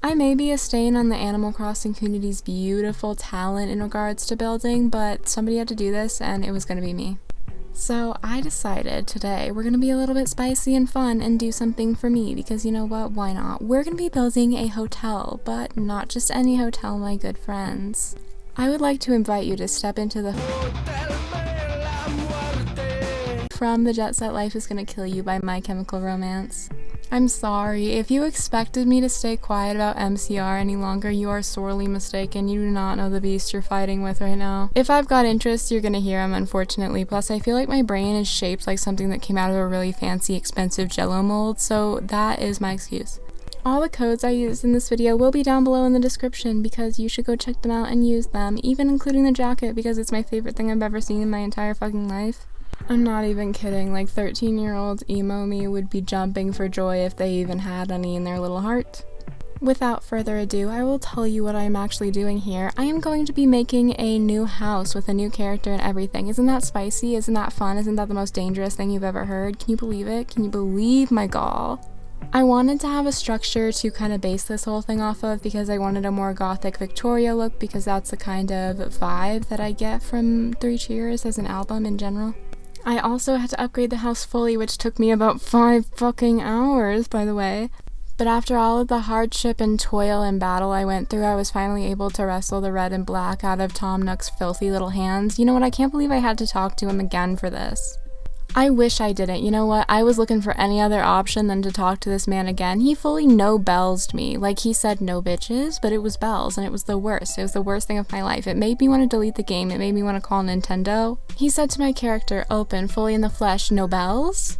I may be a stain on the Animal Crossing community's beautiful talent in regards to building, but somebody had to do this and it was gonna be me. So I decided today we're gonna be a little bit spicy and fun and do something for me, because you know what, why not? We're gonna be building a hotel, but not just any hotel, my good friends. I would like to invite you to step into the from The Jet Set Life Is Gonna Kill You by My Chemical Romance. I'm sorry, if you expected me to stay quiet about MCR any longer, you are sorely mistaken. You do not know the beast you're fighting with right now. If I've got interests, you're gonna hear them, unfortunately. Plus, I feel like my brain is shaped like something that came out of a really fancy, expensive Jell-O mold, so that is my excuse. All the codes I used in this video will be down below in the description, because you should go check them out and use them, even including the jacket, because it's my favorite thing I've ever seen in my entire fucking life. I'm not even kidding, like 13-year-old emo me would be jumping for joy if they even had any in their little heart. Without further ado, I will tell you what I'm actually doing here. I am going to be making a new house with a new character and everything. Isn't that spicy? Isn't that fun? Isn't that the most dangerous thing you've ever heard? Can you believe it? Can you believe my gall? I wanted to have a structure to kind of base this whole thing off of, because I wanted a more gothic Victoria look, because that's the kind of vibe that I get from Three Cheers as an album in general. I also had to upgrade the house fully, which took me about 5 fucking hours, by the way. But after all of the hardship and toil and battle I went through, I was finally able to wrestle the red and black out of Tom Nook's filthy little hands. You know what, I can't believe I had to talk to him again for this. I wish I didn't. You know what? I was looking for any other option than to talk to this man again. He fully no-bellsed me. Like, he said no bitches, but it was bells, and it was the worst. It was the worst thing of my life. It made me want to delete the game. It made me want to call Nintendo. He said to my character, open, fully in the flesh, no bells?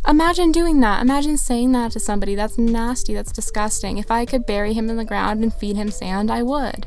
Imagine doing that. Imagine saying that to somebody. That's nasty. That's disgusting. If I could bury him in the ground and feed him sand, I would.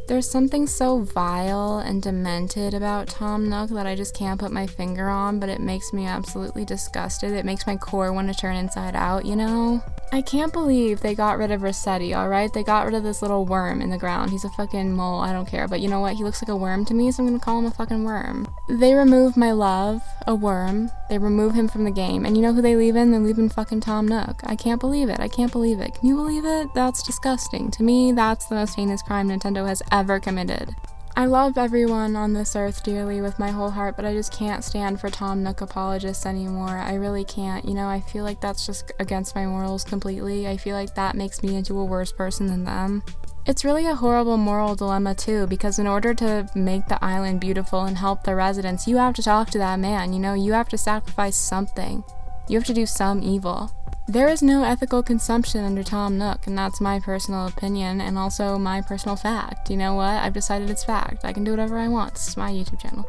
There's something so vile and demented about Tom Nook that I just can't put my finger on, but it makes me absolutely disgusted. It makes my core want to turn inside out, you know? I can't believe they got rid of Rossetti, alright? They got rid of this little worm in the ground. He's a fucking mole, I don't care, but you know what? He looks like a worm to me, so I'm gonna call him a fucking worm. They remove my love, a worm. They remove him from the game, and you know who they leave in? They leave in fucking Tom Nook. I can't believe it. I can't believe it. Can you believe it? That's disgusting. To me, that's the most heinous crime Nintendo has ever committed. I love everyone on this earth dearly with my whole heart, but I just can't stand for Tom Nook apologists anymore. I really can't. You know, I feel like that's just against my morals completely. I feel like that makes me into a worse person than them. It's really a horrible moral dilemma too, because in order to make the island beautiful and help the residents, you have to talk to that man, you know? You have to sacrifice something. You have to do some evil. There is no ethical consumption under Tom Nook, and that's my personal opinion, and also my personal fact. You know what? I've decided it's fact. I can do whatever I want. This is my YouTube channel.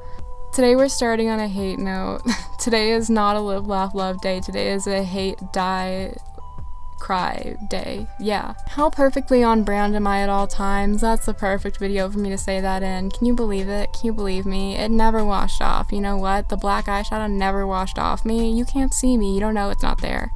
Today we're starting on a hate note. Today is not a live, laugh, love day. Today is a hate, die, cry day. Yeah. How perfectly on brand am I at all times? That's the perfect video for me to say that in. Can you believe it? Can you believe me? It never washed off. You know what? The black eyeshadow never washed off me. You can't see me. You don't know it's not there.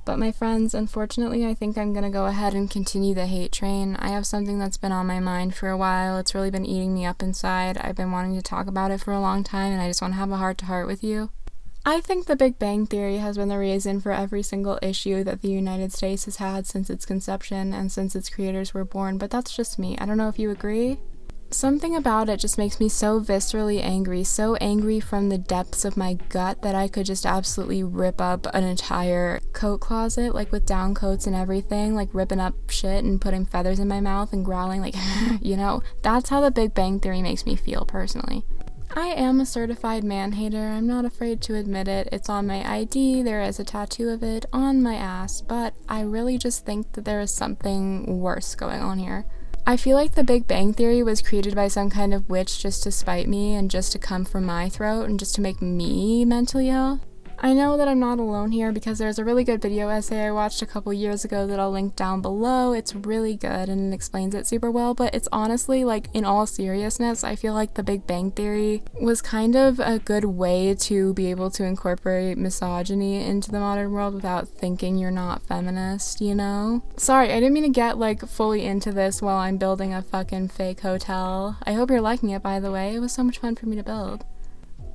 But my friends, unfortunately, I think I'm gonna go ahead and continue the hate train. I have something that's been on my mind for a while. It's really been eating me up inside. I've been wanting to talk about it for a long time, and I just want to have a heart-to-heart with you. I think the Big Bang Theory has been the reason for every single issue that the United States has had since its conception and since its creators were born, but that's just me. I don't know if you agree. Something about it just makes me so viscerally angry, so angry from the depths of my gut that I could just absolutely rip up an entire coat closet, like with down coats and everything, like ripping up shit and putting feathers in my mouth and growling like, you know, that's how the Big Bang Theory makes me feel personally. I am a certified man-hater. I'm not afraid to admit it. It's on my ID, there is a tattoo of it on my ass, but I really just think that there is something worse going on here. I feel like the Big Bang Theory was created by some kind of witch just to spite me and just to come from my throat and just to make me mentally ill. I know that I'm not alone here because there's a really good video essay I watched a couple years ago that I'll link down below. It's really good and it explains it super well, but it's honestly, like, in all seriousness, I feel like the Big Bang Theory was kind of a good way to be able to incorporate misogyny into the modern world without thinking you're not feminist, you know? Sorry, I didn't mean to get, like, fully into this while I'm building a fucking fake hotel. I hope you're liking it, by the way. It was so much fun for me to build.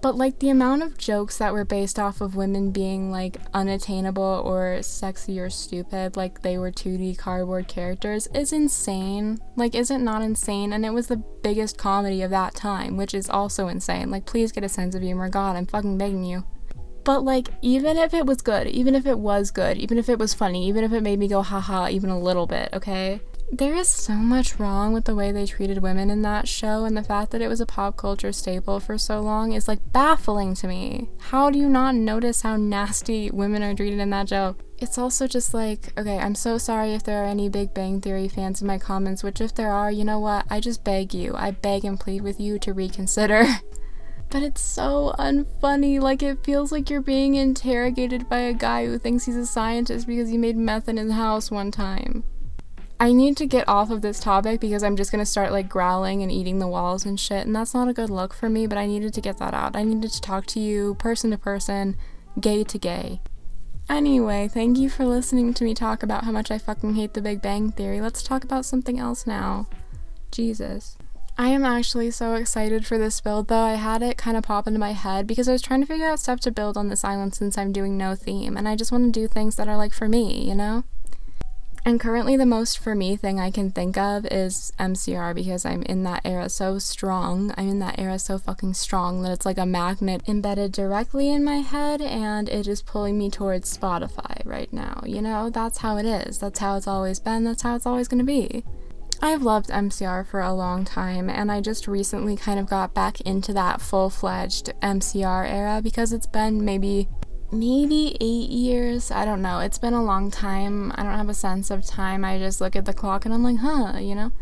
But like the amount of jokes that were based off of women being like unattainable or sexy or stupid, like they were 2D cardboard characters, is insane. Like, is it not insane? And it was the biggest comedy of that time, which is also insane. Like, please get a sense of humor. God, I'm fucking begging you. But like, even if it was good, even if it was good, even if it was funny, even if it made me go haha even a little bit, okay? There is so much wrong with the way they treated women in that show, and the fact that it was a pop culture staple for so long is like baffling to me. How do you not notice how nasty women are treated in that show? It's also just like, okay, I'm so sorry if there are any Big Bang Theory fans in my comments, which if there are, you know what, I just beg you, I beg and plead with you to reconsider. But it's so unfunny, like it feels like you're being interrogated by a guy who thinks he's a scientist because he made meth in his house one time. I need to get off of this topic because I'm just gonna start like growling and eating the walls and shit, and that's not a good look for me, but I needed to get that out. I needed to talk to you person to person, gay to gay. Anyway, thank you for listening to me talk about how much I fucking hate the Big Bang Theory. Let's talk about something else now. Jesus. I am actually so excited for this build though. I had it kind of pop into my head because I was trying to figure out stuff to build on this island since I'm doing no theme, and I just want to do things that are like for me, you know? And currently the most for me thing I can think of is MCR because I'm in that era so strong. I'm in that era so fucking strong that it's like a magnet embedded directly in my head and it is pulling me towards Spotify right now. You know, that's how it is. That's how it's always been. That's how it's always gonna be. I've loved MCR for a long time, and I just recently kind of got back into that full-fledged MCR era because it's been maybe 8 years. I don't know. It's been a long time. I don't have a sense of time. I just look at the clock and I'm like, huh, you know?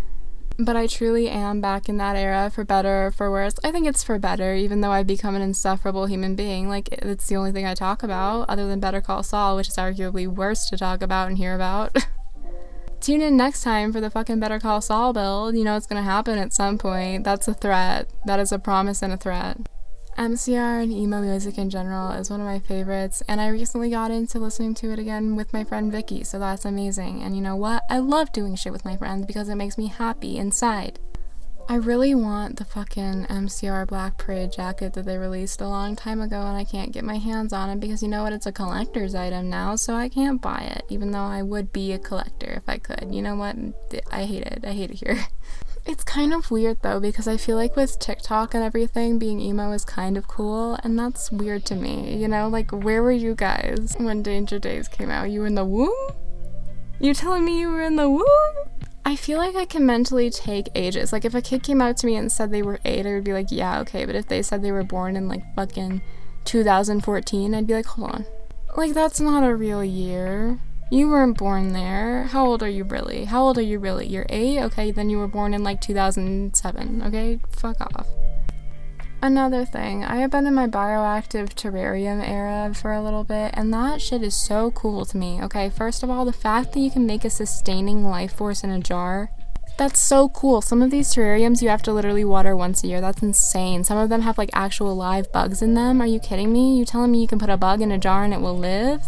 But I truly am back in that era, for better or for worse. I think it's for better, even though I've become an insufferable human being. Like, it's the only thing I talk about, other than Better Call Saul, which is arguably worse to talk about and hear about. Tune in next time for the fucking Better Call Saul build. You know it's gonna happen at some point. That's a threat. That is a promise and a threat. MCR and emo music in general is one of my favorites, and I recently got into listening to it again with my friend VIKKI, so that's amazing. And you know what? I love doing shit with my friends because it makes me happy inside. I really want the fucking MCR Black Parade jacket that they released a long time ago, and I can't get my hands on it because you know what? It's a collector's item now, so I can't buy it, even though I would be a collector if I could. You know what? I hate it. I hate it here. It's kind of weird though, because I feel like with TikTok and everything, being emo is kind of cool, and that's weird to me, you know? Like, where were you guys when Danger Days came out? You were in the womb? You telling me you were in the womb? I feel like I can mentally take ages. Like, if a kid came out to me and said they were 8, I would be like, yeah, okay, but if they said they were born in, like, fucking 2014, I'd be like, hold on. Like, that's not a real year. You weren't born there. How old are you really? How old are you really? You're 8? Okay, then you were born in like 2007, okay? Fuck off. Another thing, I have been in my bioactive terrarium era for a little bit, and that shit is so cool to me, okay? First of all, the fact that you can make a sustaining life force in a jar, that's so cool. Some of these terrariums you have to literally water once a year. That's insane. Some of them have like actual live bugs in them. Are you kidding me? You telling me you can put a bug in a jar and it will live?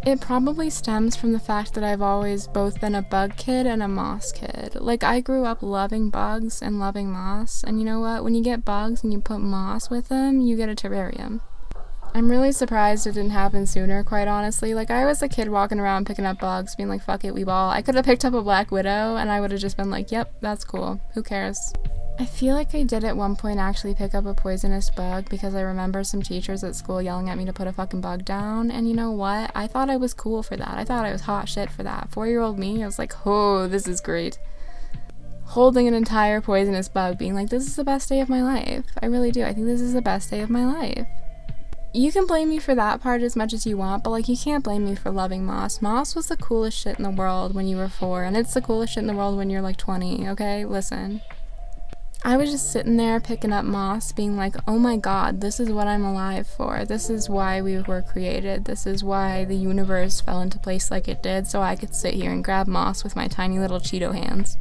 It probably stems from the fact that I've always both been a bug kid and a moss kid. Like, I grew up loving bugs and loving moss, and you know what? When you get bugs and you put moss with them, you get a terrarium. I'm really surprised it didn't happen sooner, quite honestly. Like, I was a kid walking around picking up bugs, being like, fuck it, we ball. I could have picked up a Black Widow, and I would have just been like, yep, that's cool. Who cares? I feel like I did at one point actually pick up a poisonous bug because I remember some teachers at school yelling at me to put a fucking bug down, and you know what? I thought I was cool for that. I thought I was hot shit for that. 4-year-old me, I was like, oh, this is great. Holding an entire poisonous bug, being like, this is the best day of my life. I really do. I think this is the best day of my life. You can blame me for that part as much as you want, but like, you can't blame me for loving moss. Moss was the coolest shit in the world when you were 4, and it's the coolest shit in the world when you're like 20, okay? Listen. I was just sitting there picking up moss, being like, oh my god, this is what I'm alive for. This is why we were created. This is why the universe fell into place like it did, so I could sit here and grab moss with my tiny little Cheeto hands.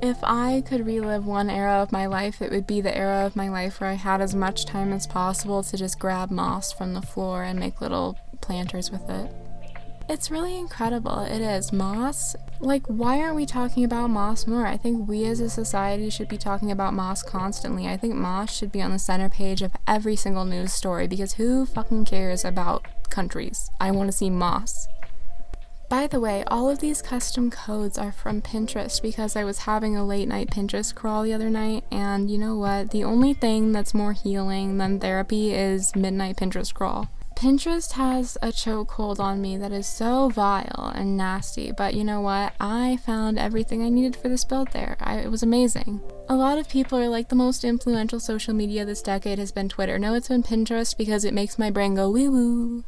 If I could relive one era of my life, it would be the era of my life where I had as much time as possible to just grab moss from the floor and make little planters with it. It's really incredible. It is. Moss? Like, why aren't we talking about moss more? I think we as a society should be talking about moss constantly. I think moss should be on the center page of every single news story, because who fucking cares about countries? I want to see moss. By the way, all of these custom codes are from Pinterest because I was having a late night Pinterest crawl the other night, and you know what? The only thing that's more healing than therapy is midnight Pinterest crawl. Pinterest has a chokehold on me that is so vile and nasty, but you know what? I found everything I needed for this build there. It was amazing. A lot of people are like, the most influential social media this decade has been Twitter. No, it's been Pinterest because it makes my brain go woo woo.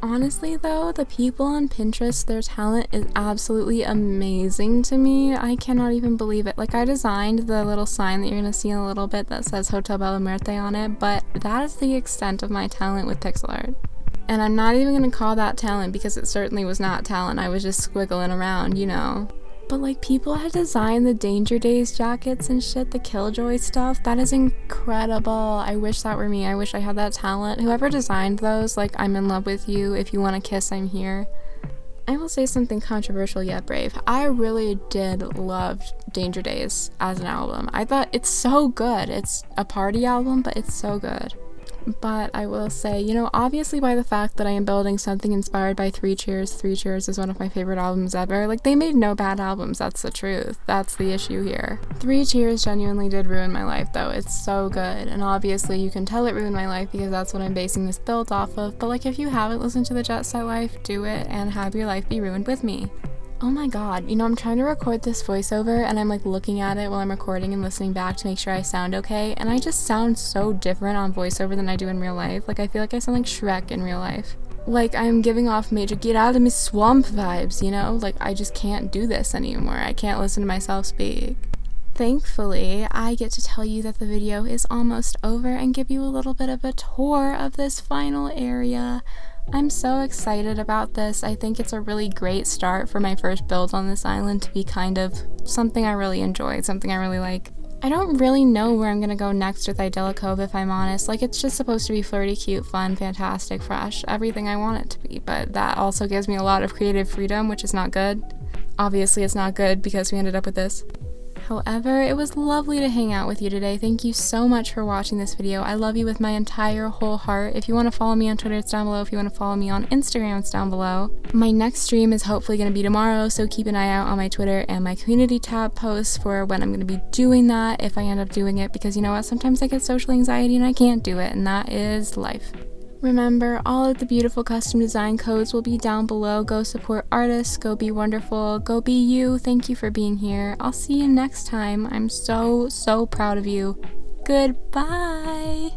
Honestly though, the people on Pinterest, their talent is absolutely amazing to me. I cannot even believe it. Like, I designed the little sign that you're gonna see in a little bit that says Hotel Bella Muerte on it, but that is the extent of my talent with pixel art. And I'm not even gonna call that talent because it certainly was not talent. I was just squiggling around, you know. But like, people had designed the Danger Days jackets and shit, the Killjoy stuff. That is incredible. I wish that were me. I wish I had that talent. Whoever designed those, like, I'm in love with you. If you want a kiss, I'm here. I will say something controversial yet brave. I really did love Danger Days as an album. I thought it's so good. It's a party album, but it's so good. But I will say, you know, obviously by the fact that I am building something inspired by Three Cheers is one of my favorite albums ever. Like, they made no bad albums, that's the truth. That's the issue here. Three Cheers genuinely did ruin my life though. It's so good, and obviously you can tell it ruined my life because that's what I'm basing this build off of. But like, if you haven't listened to the Jet Set Life, do it and have your life be ruined with me. Oh my god, you know, I'm trying to record this voiceover and I'm like looking at it while I'm recording and listening back to make sure I sound okay, and I just sound so different on voiceover than I do in real life. Like, I feel like I sound like Shrek in real life. Like, I'm giving off major get out of me swamp vibes, you know? Like, I just can't do this anymore. I can't listen to myself speak. Thankfully, I get to tell you that the video is almost over and give you a little bit of a tour of this final area. I'm so excited about this. I think it's a really great start for my first build on this island to be kind of something I really enjoy, something I really like. I don't really know where I'm gonna go next with Idyllic Cove, if I'm honest. Like, it's just supposed to be flirty, cute, fun, fantastic, fresh, everything I want it to be, but that also gives me a lot of creative freedom, which is not good. Obviously, it's not good because we ended up with this. However, it was lovely to hang out with you today. Thank you so much for watching this video. I love you with my entire whole heart. If you want to follow me on Twitter, it's down below. If you want to follow me on Instagram, it's down below. My next stream is hopefully going to be tomorrow, so keep an eye out on my Twitter and my community tab posts for when I'm going to be doing that, if I end up doing it, because you know what, sometimes I get social anxiety and I can't do it, and that is life. Remember, all of the beautiful custom design codes will be down below. Go support artists, go be wonderful, go be you. Thank you for being here. I'll see you next time. I'm so proud of you. Goodbye!